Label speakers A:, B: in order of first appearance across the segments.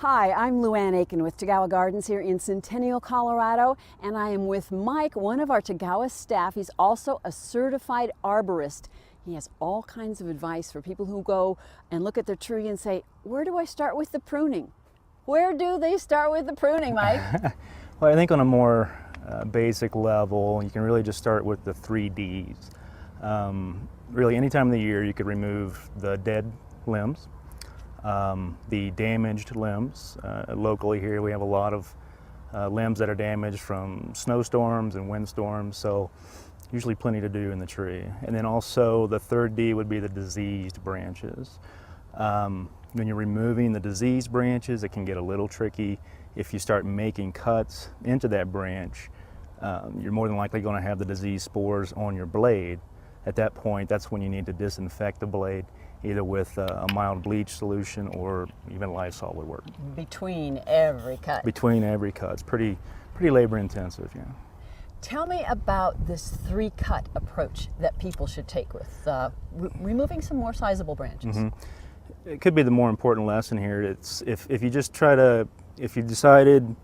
A: Hi, I'm Luan Aiken with Tagawa Gardens here in Centennial, Colorado, and I am with Mike, one of our Tagawa staff. He's also a certified arborist. He has all kinds of advice for people who go and look at their tree and say, where do I start with the pruning? Where do they start with the pruning, Mike?
B: Well, I think on a more basic level, you can really just start with the 3Ds. Really, any time of the year, you could remove the dead limbs, the damaged limbs. Locally here, we have a lot of limbs that are damaged from snowstorms and windstorms, so usually plenty to do in the tree. And then also the third D would be the diseased branches. When you're removing the diseased branches, it can get a little tricky. If you start making cuts into that branch, you're more than likely going to have the disease spores on your blade. At that point, that's when you need to disinfect the blade, either with a mild bleach solution or even Lysol would work.
A: Between every cut.
B: Between every cut. It's pretty labor intensive, yeah.
A: Tell me about this 3-cut approach that people should take with removing some more sizable branches.
B: It could be the more important lesson here. It's if you just if you decided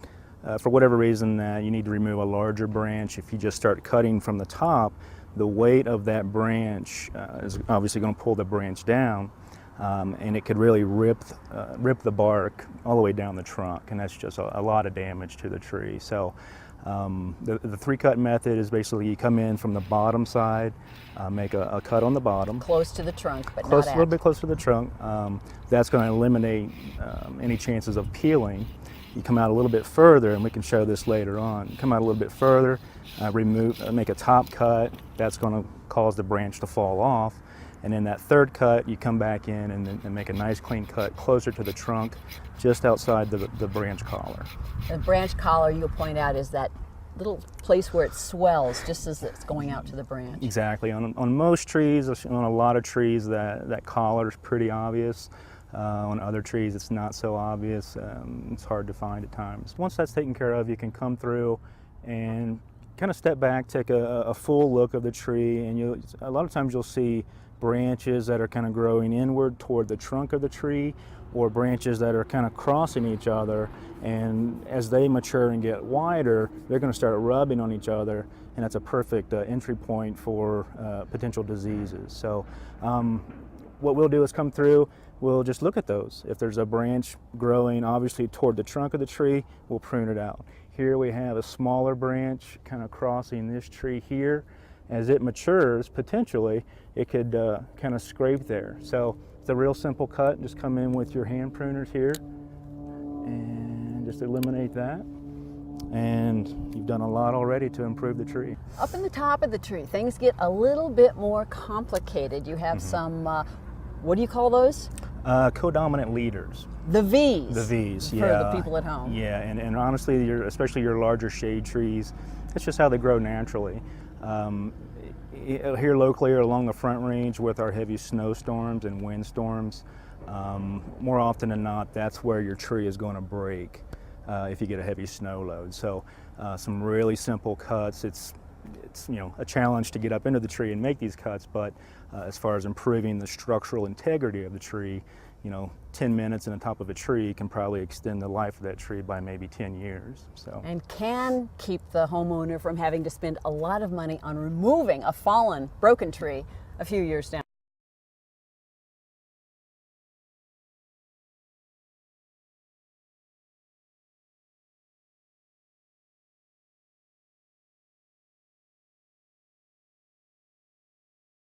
B: for whatever reason that you need to remove a larger branch, if you just start cutting from the top, the weight of that branch is obviously going to pull the branch down, and it could really rip the bark all the way down the trunk, and that's just a lot of damage to the tree. So the 3-cut method is basically you come in from the bottom side, make a cut on the bottom.
A: Close to the trunk, but
B: close,
A: not
B: a little bit close to the trunk. That's going to eliminate any chances of peeling. You come out a little bit further, and we can show this later on. Come out a little bit further, make a top cut. That's going to cause the branch to fall off. And then that 3rd cut, you come back in and make a nice clean cut closer to the trunk, just outside the branch collar.
A: The branch collar, you'll point out, is that little place where it swells just as it's going out to the branch.
B: Exactly. On most trees, on a lot of trees, that collar is pretty obvious. On other trees, it's not so obvious. It's hard to find at times. Once that's taken care of, you can come through and kind of step back, take a full look of the tree, and a lot of times you'll see branches that are kind of growing inward toward the trunk of the tree, or branches that are kind of crossing each other, and as they mature and get wider, they're going to start rubbing on each other, and that's a perfect entry point for potential diseases. So what we'll do is come through, we'll just look at those. If there's a branch growing obviously toward the trunk of the tree, we'll prune it out. Here we have a smaller branch kind of crossing this tree here. As it matures, potentially, it could kind of scrape there. So it's a real simple cut. Just come in with your hand pruners here and just eliminate that. And you've done a lot already to improve the tree.
A: Up in the top of the tree, things get a little bit more complicated. You have some, what do you call those?
B: Codominant leaders.
A: The V's.
B: The V's, yeah.
A: For the people at home.
B: Yeah, and honestly, especially your larger shade trees, that's just how they grow naturally. Here locally or along the Front Range with our heavy snowstorms and windstorms, more often than not, that's where your tree is going to break if you get a heavy snow load. So some really simple cuts. It's a challenge to get up into the tree and make these cuts, but as far as improving the structural integrity of the tree, 10 minutes in the top of a tree can probably extend the life of that tree by maybe 10 years. So.
A: And can keep the homeowner from having to spend a lot of money on removing a fallen, broken tree a few years down.